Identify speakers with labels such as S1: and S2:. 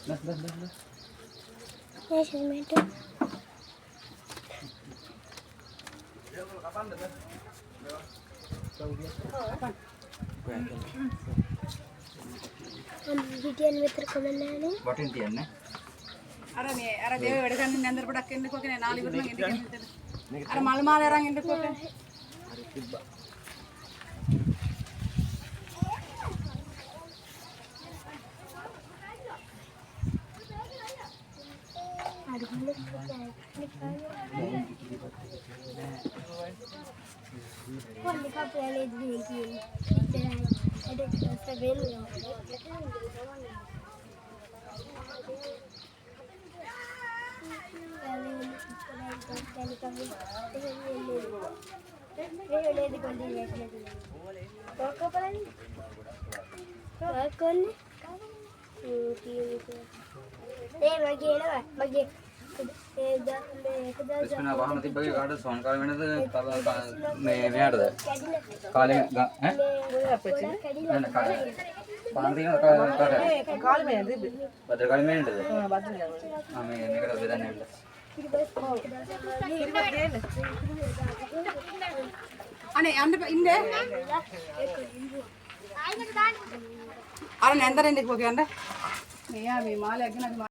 S1: measurement. Video meter komenane.
S2: Batin tiyanne.
S3: අර දේව වැඩ ගන්න නැන්දර පොඩක් එන්නකෝ කියන්නේ නාලි වුණ මං එන්න කියන්නේ. අර මල් මාල අරන් එන්නකෝ කියන්නේ.
S2: Hari tiba.
S1: Ada mulut kita. Kau ni kau pelajari dulu ni. Ada seven ni.
S2: Ismena wahana tibbage kaada son kala wenada me mehada kale nana kale පාන්තින කාලේ මේ නේද බද්ද කාලේ මේ නේද ආ මේ මේකට බෙදන්න ඇවිල්ලා
S3: අනේ යන්න ඉන්නේ අර නැන්දර එන්නකෝ කියන්න මෙයා මේ මාලයක් ගෙනද